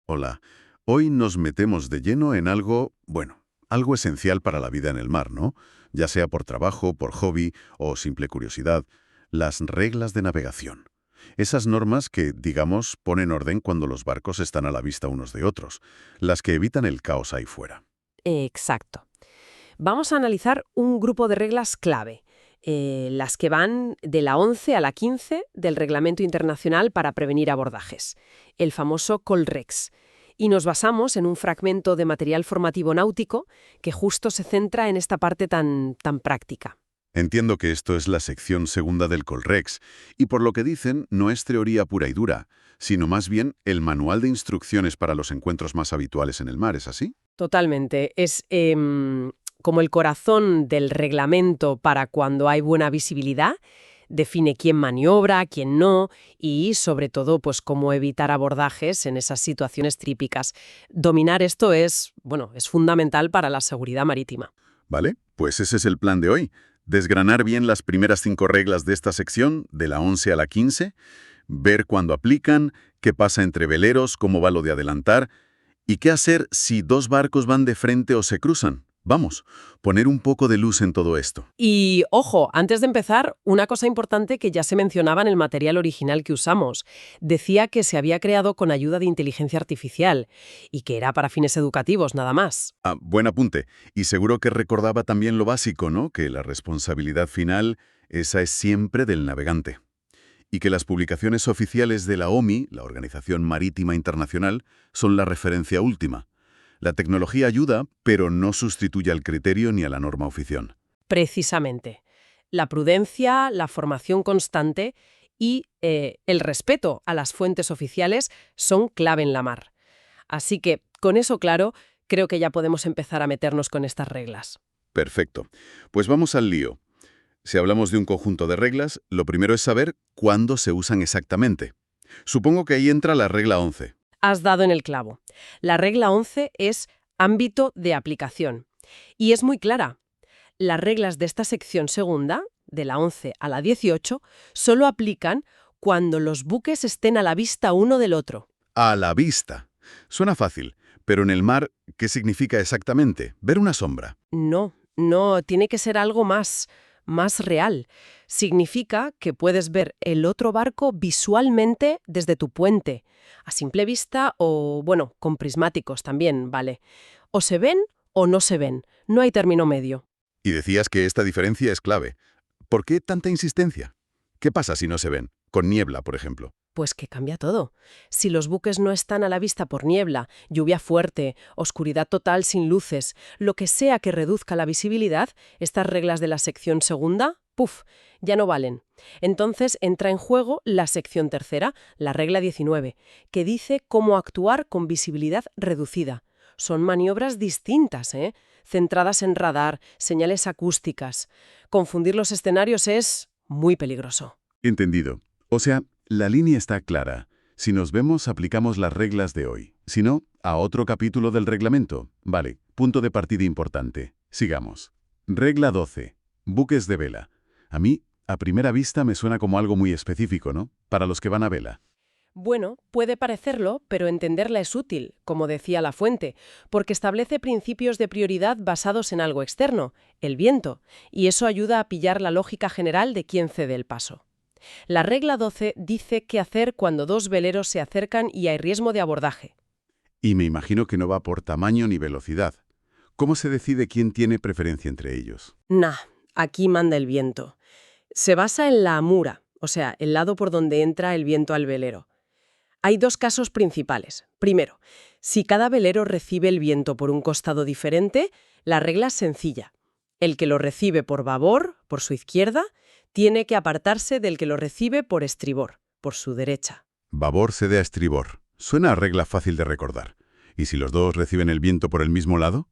Hola. Hoy nos metemos de lleno en algo, bueno, algo esencial para la vida en el mar, ¿no? Ya sea por trabajo, por hobby o simple curiosidad, las reglas de navegación. Esas normas que, digamos, ponen orden cuando los barcos están a la vista unos de otros, las que evitan el caos ahí fuera. Exacto. Vamos a analizar un grupo de reglas clave, las que van de la 11 a la 15 del Reglamento Internacional para Prevenir Abordajes, el famoso Colrex. Y nos basamos en un fragmento de material formativo náutico que justo se centra en esta parte tan práctica. Entiendo que esto es la sección segunda del Colrex, y por lo que dicen, no es teoría pura y dura, sino más bien el manual de instrucciones para los encuentros más habituales en el mar, ¿es así? Totalmente. Es como el corazón del reglamento para cuando hay buena visibilidad. Define quién maniobra, quién no y, sobre todo, pues cómo evitar abordajes en esas situaciones típicas. Dominar esto es fundamental para la seguridad marítima. ¿Vale? Pues ese es el plan de hoy. Desgranar bien las primeras 5 reglas de esta sección, de la 11 a la 15, ver cuándo aplican, qué pasa entre veleros, cómo va lo de adelantar, y qué hacer si dos barcos van de frente o se cruzan. Vamos, poner un poco de luz en todo esto. Y, ojo, antes de empezar, una cosa importante que ya se mencionaba en el material original que usamos. Decía que se había creado con ayuda de inteligencia artificial y que era para fines educativos, nada más. Ah, buen apunte. Y seguro que recordaba también lo básico, ¿no? Que la responsabilidad final, esa es siempre del navegante. Y que las publicaciones oficiales de la OMI, la Organización Marítima Internacional, son la referencia última. La tecnología ayuda, pero no sustituye al criterio ni a la norma oficial. Precisamente. La prudencia, la formación constante y el respeto a las fuentes oficiales son clave en la mar. Así que, con eso claro, creo que ya podemos empezar a meternos con estas reglas. Perfecto. Pues vamos al lío. Si hablamos de un conjunto de reglas, lo primero es saber cuándo se usan exactamente. Supongo que ahí entra la regla 11. Has dado en el clavo. La regla 11 es ámbito de aplicación. Y es muy clara. Las reglas de esta sección segunda, de la 11 a la 18, solo aplican cuando los buques estén a la vista uno del otro. A la vista. Suena fácil, pero en el mar, ¿qué significa exactamente? Ver una sombra. No, tiene que ser algo más real. Significa que puedes ver el otro barco visualmente desde tu puente, a simple vista o, bueno, con prismáticos también, ¿vale? O se ven o no se ven. No hay término medio. Y decías que esta diferencia es clave. ¿Por qué tanta insistencia? ¿Qué pasa si no se ven? Con niebla, por ejemplo. Pues que cambia todo. Si los buques no están a la vista por niebla, lluvia fuerte, oscuridad total sin luces, lo que sea que reduzca la visibilidad, estas reglas de la sección segunda, ya no valen. Entonces entra en juego la sección tercera, la regla 19, que dice cómo actuar con visibilidad reducida. Son maniobras distintas, centradas en radar, señales acústicas. Confundir los escenarios es muy peligroso. Entendido. O sea, la línea está clara. Si nos vemos, aplicamos las reglas de hoy. Si no, a otro capítulo del reglamento. Vale, punto de partida importante. Sigamos. Regla 12. Buques de vela. A mí, a primera vista, me suena como algo muy específico, ¿no? Para los que van a vela. Bueno, puede parecerlo, pero entenderla es útil, como decía la fuente, porque establece principios de prioridad basados en algo externo, el viento, y eso ayuda a pillar la lógica general de quién cede el paso. La regla 12 dice qué hacer cuando dos veleros se acercan y hay riesgo de abordaje. Y me imagino que no va por tamaño ni velocidad. ¿Cómo se decide quién tiene preferencia entre ellos? Nah, aquí manda el viento. Se basa en la amura, o sea, el lado por donde entra el viento al velero. Hay dos casos principales. Primero, si cada velero recibe el viento por un costado diferente, la regla es sencilla. El que lo recibe por babor, por su izquierda, tiene que apartarse del que lo recibe por estribor, por su derecha. Babor cede a estribor. Suena a regla fácil de recordar. ¿Y si los dos reciben el viento por el mismo lado?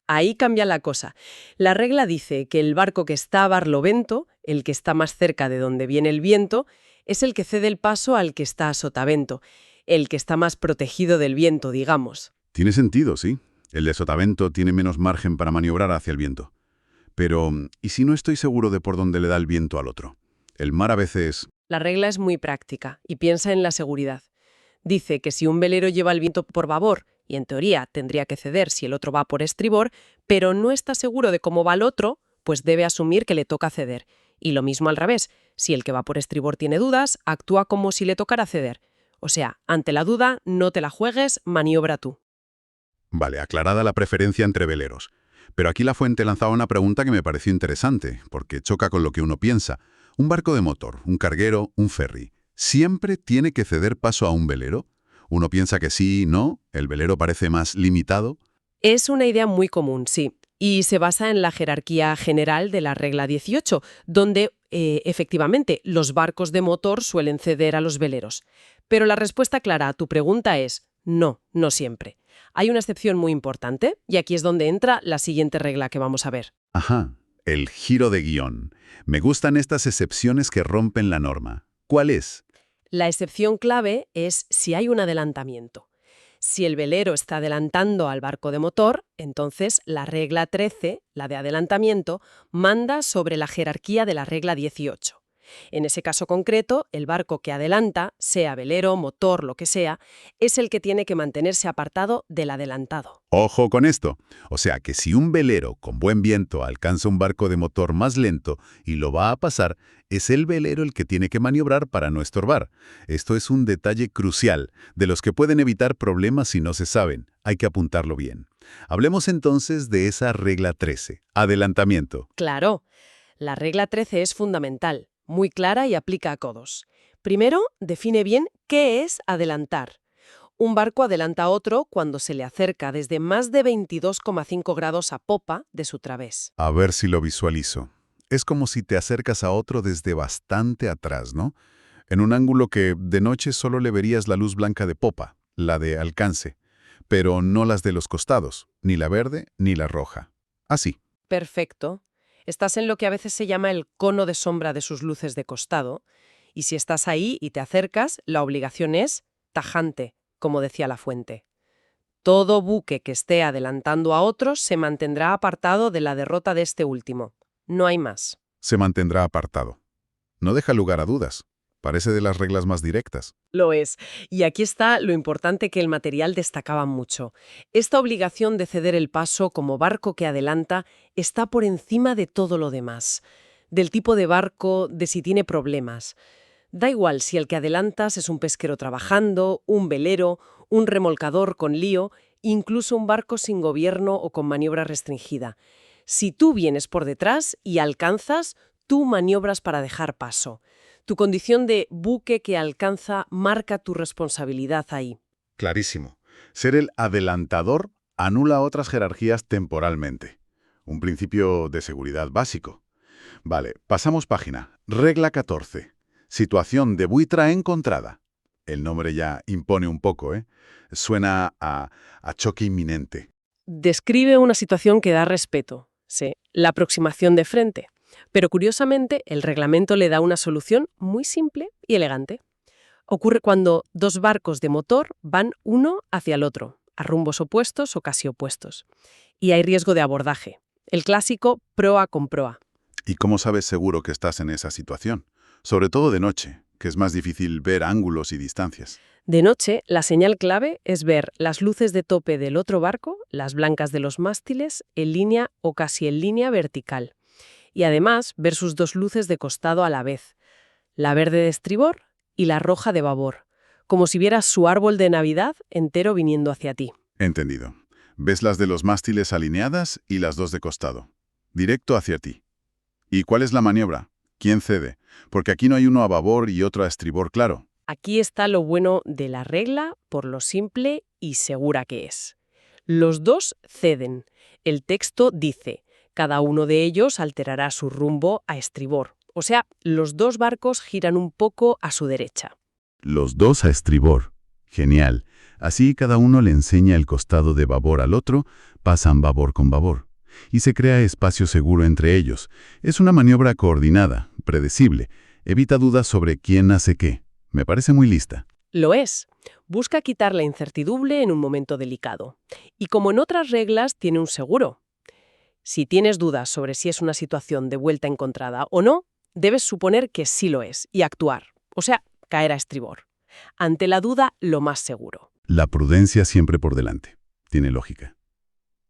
Ahí cambia la cosa. La regla dice que el barco que está a barlovento, el que está más cerca de donde viene el viento, es el que cede el paso al que está a sotavento, el que está más protegido del viento, digamos. Tiene sentido, sí. El de sotavento tiene menos margen para maniobrar hacia el viento. Pero, ¿y si no estoy seguro de por dónde le da el viento al otro? El mar a veces... La regla es muy práctica y piensa en la seguridad. Dice que si un velero lleva el viento por babor, y en teoría tendría que ceder si el otro va por estribor, pero no está seguro de cómo va el otro, pues debe asumir que le toca ceder. Y lo mismo al revés, si el que va por estribor tiene dudas, actúa como si le tocara ceder. O sea, ante la duda, no te la juegues, maniobra tú. Vale, aclarada la preferencia entre veleros. Pero aquí la fuente lanzaba una pregunta que me pareció interesante, porque choca con lo que uno piensa. ¿Un barco de motor, un carguero, un ferry, siempre tiene que ceder paso a un velero? Uno piensa que sí, no, el velero parece más limitado. Es una idea muy común, sí, y se basa en la jerarquía general de la regla 18, donde, efectivamente, los barcos de motor suelen ceder a los veleros. Pero la respuesta clara a tu pregunta es no, no siempre. Hay una excepción muy importante, y aquí es donde entra la siguiente regla que vamos a ver. Ajá, el giro de guión. Me gustan estas excepciones que rompen la norma. ¿Cuál es? La excepción clave es si hay un adelantamiento. Si el velero está adelantando al barco de motor, entonces la regla 13, la de adelantamiento, manda sobre la jerarquía de la regla 18. En ese caso concreto, el barco que adelanta, sea velero, motor, lo que sea, es el que tiene que mantenerse apartado del adelantado. Ojo con esto. O sea que si un velero con buen viento alcanza un barco de motor más lento y lo va a pasar, es el velero el que tiene que maniobrar para no estorbar. Esto es un detalle crucial, de los que pueden evitar problemas si no se saben. Hay que apuntarlo bien. Hablemos entonces de esa regla 13, adelantamiento. Claro, la regla 13 es fundamental, muy clara y aplica a todos. Primero, define bien qué es adelantar. Un barco adelanta a otro cuando se le acerca desde más de 22,5 grados a popa de su través. A ver si lo visualizo. Es como si te acercas a otro desde bastante atrás, ¿no? En un ángulo que de noche solo le verías la luz blanca de popa, la de alcance, pero no las de los costados, ni la verde ni la roja. Así. Perfecto. Estás en lo que a veces se llama el cono de sombra de sus luces de costado, y si estás ahí y te acercas, la obligación es tajante, como decía la fuente. Todo buque que esté adelantando a otros se mantendrá apartado de la derrota de este último. No hay más. Se mantendrá apartado. No deja lugar a dudas. Parece de las reglas más directas. Lo es. Y aquí está lo importante que el material destacaba mucho. Esta obligación de ceder el paso como barco que adelanta está por encima de todo lo demás. Del tipo de barco, de si tiene problemas. Da igual si el que adelantas es un pesquero trabajando, un velero, un remolcador con lío, incluso un barco sin gobierno o con maniobra restringida. Si tú vienes por detrás y alcanzas, tú maniobras para dejar paso. Tu condición de buque que alcanza marca tu responsabilidad ahí. Clarísimo. Ser el adelantador anula otras jerarquías temporalmente. Un principio de seguridad básico. Vale, pasamos página. Regla 14. Situación de buitra encontrada. El nombre ya impone un poco, ¿eh? Suena a choque inminente. Describe una situación que da respeto, sí, la aproximación de frente. Pero curiosamente, el reglamento le da una solución muy simple y elegante. Ocurre cuando dos barcos de motor van uno hacia el otro, a rumbos opuestos o casi opuestos. Y hay riesgo de abordaje. El clásico proa con proa. ¿Y cómo sabes seguro que estás en esa situación? Sobre todo de noche, que es más difícil ver ángulos y distancias. De noche, la señal clave es ver las luces de tope del otro barco, las blancas de los mástiles, en línea o casi en línea vertical. Y además ver sus dos luces de costado a la vez, la verde de estribor y la roja de babor, como si vieras su árbol de Navidad entero viniendo hacia ti. Entendido. Ves las de los mástiles alineadas y las dos de costado. Directo hacia ti. ¿Y cuál es la maniobra? ¿Quién cede? Porque aquí no hay uno a babor y otro a estribor, claro. Aquí está lo bueno de la regla por lo simple y segura que es. Los dos ceden. El texto dice: cada uno de ellos alterará su rumbo a estribor. O sea, los dos barcos giran un poco a su derecha. Los dos a estribor. Genial. Así cada uno le enseña el costado de babor al otro, pasan babor con babor. Y se crea espacio seguro entre ellos. Es una maniobra coordinada, predecible. Evita dudas sobre quién hace qué. Me parece muy lista. Lo es. Busca quitar la incertidumbre en un momento delicado. Y como en otras reglas, tiene un seguro. Si tienes dudas sobre si es una situación de vuelta encontrada o no, debes suponer que sí lo es y actuar. O sea, caer a estribor. Ante la duda, lo más seguro. La prudencia siempre por delante. Tiene lógica.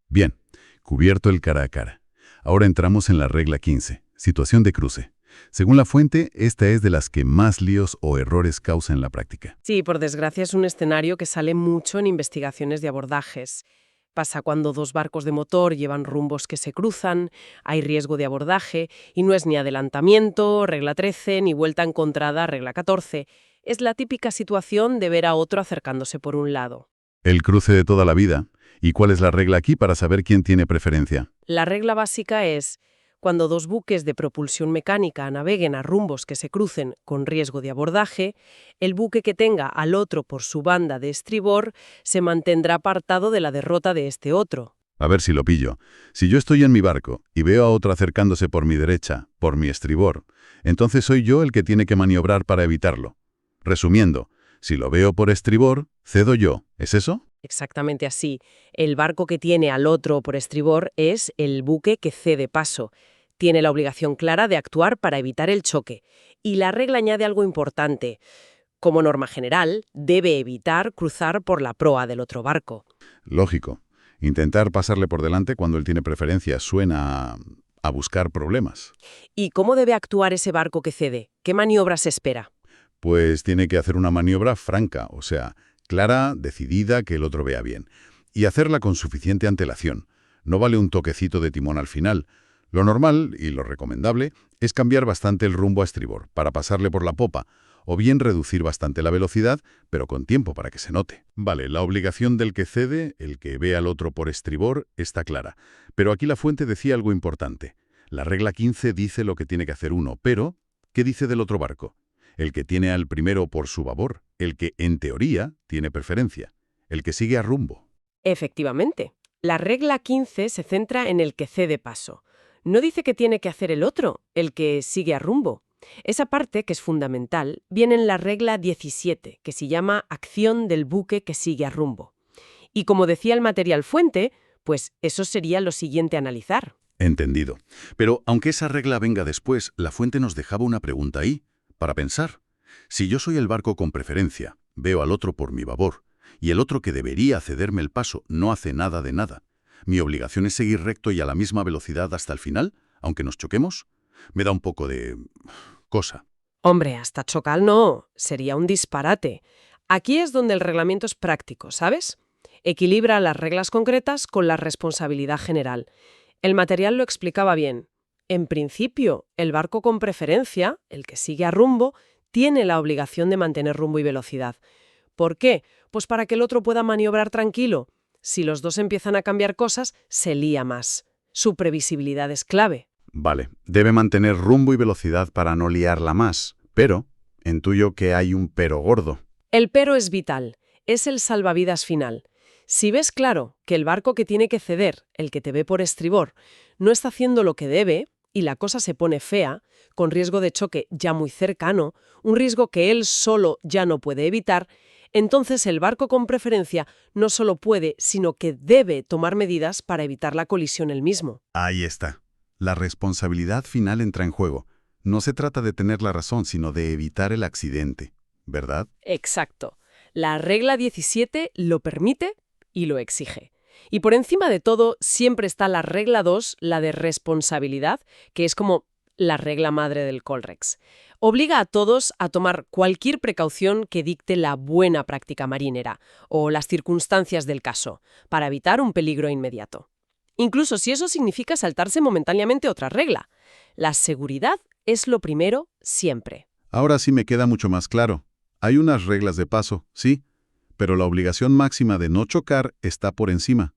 Bien, cubierto el cara a cara. Ahora entramos en la regla 15, situación de cruce. Según la fuente, esta es de las que más líos o errores causa en la práctica. Sí, por desgracia es un escenario que sale mucho en investigaciones de abordajes. Pasa cuando dos barcos de motor llevan rumbos que se cruzan, hay riesgo de abordaje, y no es ni adelantamiento, regla 13, ni vuelta encontrada, regla 14. Es la típica situación de ver a otro acercándose por un lado. El cruce de toda la vida. ¿Y cuál es la regla aquí para saber quién tiene preferencia? La regla básica es, cuando dos buques de propulsión mecánica naveguen a rumbos que se crucen con riesgo de abordaje, el buque que tenga al otro por su banda de estribor se mantendrá apartado de la derrota de este otro. A ver si lo pillo. Si yo estoy en mi barco y veo a otro acercándose por mi derecha, por mi estribor, entonces soy yo el que tiene que maniobrar para evitarlo. Resumiendo, si lo veo por estribor, cedo yo. ¿Es eso? Exactamente así. El barco que tiene al otro por estribor es el buque que cede paso. Tiene la obligación clara de actuar para evitar el choque. Y la regla añade algo importante. Como norma general, debe evitar cruzar por la proa del otro barco. Lógico. Intentar pasarle por delante cuando él tiene preferencia suena a buscar problemas. ¿Y cómo debe actuar ese barco que cede? ¿Qué maniobras espera? Pues tiene que hacer una maniobra franca, o sea, clara, decidida, que el otro vea bien. Y hacerla con suficiente antelación. No vale un toquecito de timón al final. Lo normal, y lo recomendable, es cambiar bastante el rumbo a estribor, para pasarle por la popa, o bien reducir bastante la velocidad, pero con tiempo para que se note. Vale, la obligación del que cede, el que ve al otro por estribor, está clara. Pero aquí la fuente decía algo importante. La regla 15 dice lo que tiene que hacer uno, pero ¿qué dice del otro barco? El que tiene al primero por su babor, el que, en teoría, tiene preferencia, el que sigue a rumbo. Efectivamente. La regla 15 se centra en el que cede paso. No dice que tiene que hacer el otro, el que sigue a rumbo. Esa parte, que es fundamental, viene en la regla 17, que se llama acción del buque que sigue a rumbo. Y como decía el material fuente, pues eso sería lo siguiente a analizar. Entendido. Pero aunque esa regla venga después, la fuente nos dejaba una pregunta ahí, para pensar. Si yo soy el barco con preferencia, veo al otro por mi babor, y el otro que debería cederme el paso no hace nada de nada, ¿mi obligación es seguir recto y a la misma velocidad hasta el final, aunque nos choquemos? Me da un poco de cosa. Hombre, hasta chocar no, sería un disparate. Aquí es donde el reglamento es práctico, ¿sabes? Equilibra las reglas concretas con la responsabilidad general. El material lo explicaba bien. En principio, el barco con preferencia, el que sigue a rumbo, tiene la obligación de mantener rumbo y velocidad. ¿Por qué? Pues para que el otro pueda maniobrar tranquilo. Si los dos empiezan a cambiar cosas, se lía más. Su previsibilidad es clave. Vale, debe mantener rumbo y velocidad para no liarla más, pero intuyo que hay un pero gordo. El pero es vital, es el salvavidas final. Si ves claro que el barco que tiene que ceder, el que te ve por estribor, no está haciendo lo que debe y la cosa se pone fea, con riesgo de choque ya muy cercano, un riesgo que él solo ya no puede evitar, entonces el barco con preferencia no solo puede, sino que debe tomar medidas para evitar la colisión él mismo. Ahí está. La responsabilidad final entra en juego. No se trata de tener la razón, sino de evitar el accidente, ¿verdad? Exacto. La regla 17 lo permite y lo exige. Y por encima de todo, siempre está la regla 2, la de responsabilidad, que es como la regla madre del Colrex. Obliga a todos a tomar cualquier precaución que dicte la buena práctica marinera o las circunstancias del caso, para evitar un peligro inmediato. Incluso si eso significa saltarse momentáneamente otra regla. La seguridad es lo primero siempre. Ahora sí me queda mucho más claro. Hay unas reglas de paso, sí, pero la obligación máxima de no chocar está por encima.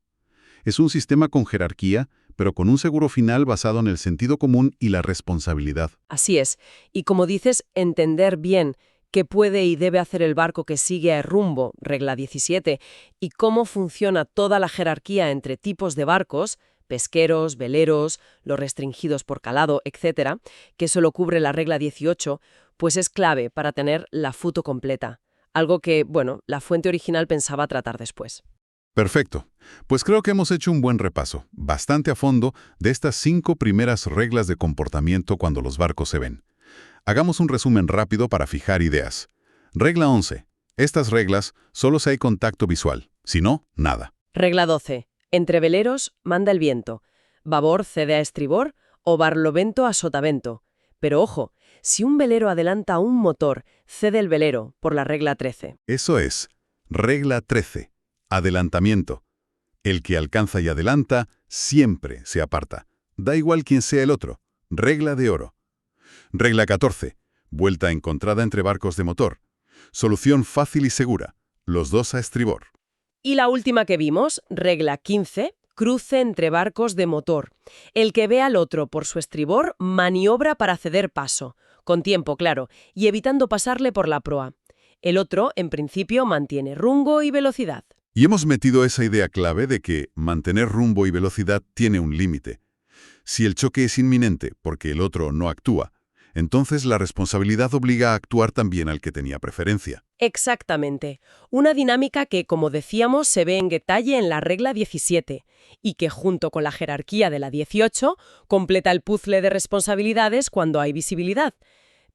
Es un sistema con jerarquía, pero con un seguro final basado en el sentido común y la responsabilidad. Así es. Y como dices, entender bien qué puede y debe hacer el barco que sigue a rumbo, regla 17, y cómo funciona toda la jerarquía entre tipos de barcos, pesqueros, veleros, los restringidos por calado, etc., que solo cubre la regla 18, pues es clave para tener la FUTO completa. Algo que, bueno, la fuente original pensaba tratar después. Perfecto. Pues creo que hemos hecho un buen repaso, bastante a fondo, de estas 5 primeras reglas de comportamiento cuando los barcos se ven. Hagamos un resumen rápido para fijar ideas. Regla 11. Estas reglas solo si hay contacto visual, si no, nada. Regla 12. Entre veleros manda el viento. Babor cede a estribor o barlovento a sotavento. Pero ojo, si un velero adelanta a un motor, cede el velero, por la regla 13. Eso es. Regla 13. Adelantamiento. El que alcanza y adelanta siempre se aparta. Da igual quién sea el otro. Regla de oro. Regla 14. Vuelta encontrada entre barcos de motor. Solución fácil y segura. Los dos a estribor. Y la última que vimos, regla 15, cruce entre barcos de motor. El que ve al otro por su estribor maniobra para ceder paso, con tiempo, claro, y evitando pasarle por la proa. El otro, en principio, mantiene rumbo y velocidad. Y hemos metido esa idea clave de que mantener rumbo y velocidad tiene un límite. Si el choque es inminente porque el otro no actúa, entonces la responsabilidad obliga a actuar también al que tenía preferencia. Exactamente. Una dinámica que, como decíamos, se ve en detalle en la regla 17 y que, junto con la jerarquía de la 18, completa el puzzle de responsabilidades cuando hay visibilidad.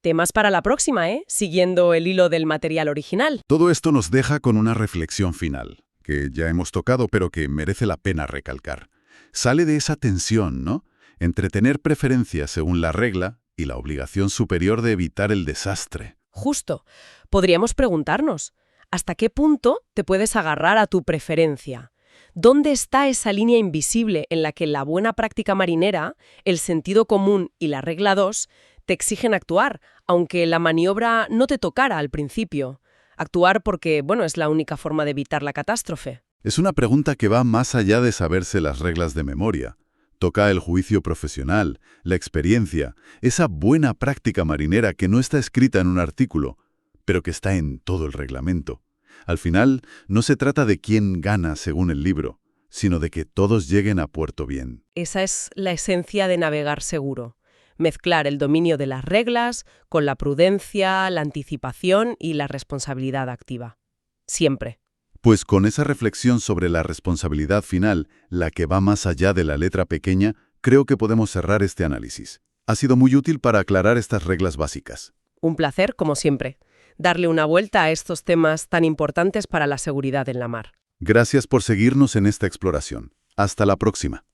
Temas para la próxima, siguiendo el hilo del material original. Todo esto nos deja con una reflexión final, que ya hemos tocado pero que merece la pena recalcar. Sale de esa tensión, ¿no?, entre tener preferencia según la regla y la obligación superior de evitar el desastre. Justo. Podríamos preguntarnos, ¿hasta qué punto te puedes agarrar a tu preferencia? ¿Dónde está esa línea invisible en la que la buena práctica marinera, el sentido común y la regla 2 te exigen actuar, aunque la maniobra no te tocara al principio? Actuar porque, es la única forma de evitar la catástrofe. Es una pregunta que va más allá de saberse las reglas de memoria. Toca el juicio profesional, la experiencia, esa buena práctica marinera que no está escrita en un artículo, pero que está en todo el reglamento. Al final, no se trata de quién gana según el libro, sino de que todos lleguen a puerto bien. Esa es la esencia de navegar seguro. Mezclar el dominio de las reglas con la prudencia, la anticipación y la responsabilidad activa. Siempre. Pues con esa reflexión sobre la responsabilidad final, la que va más allá de la letra pequeña, creo que podemos cerrar este análisis. Ha sido muy útil para aclarar estas reglas básicas. Un placer, como siempre, darle una vuelta a estos temas tan importantes para la seguridad en la mar. Gracias por seguirnos en esta exploración. Hasta la próxima.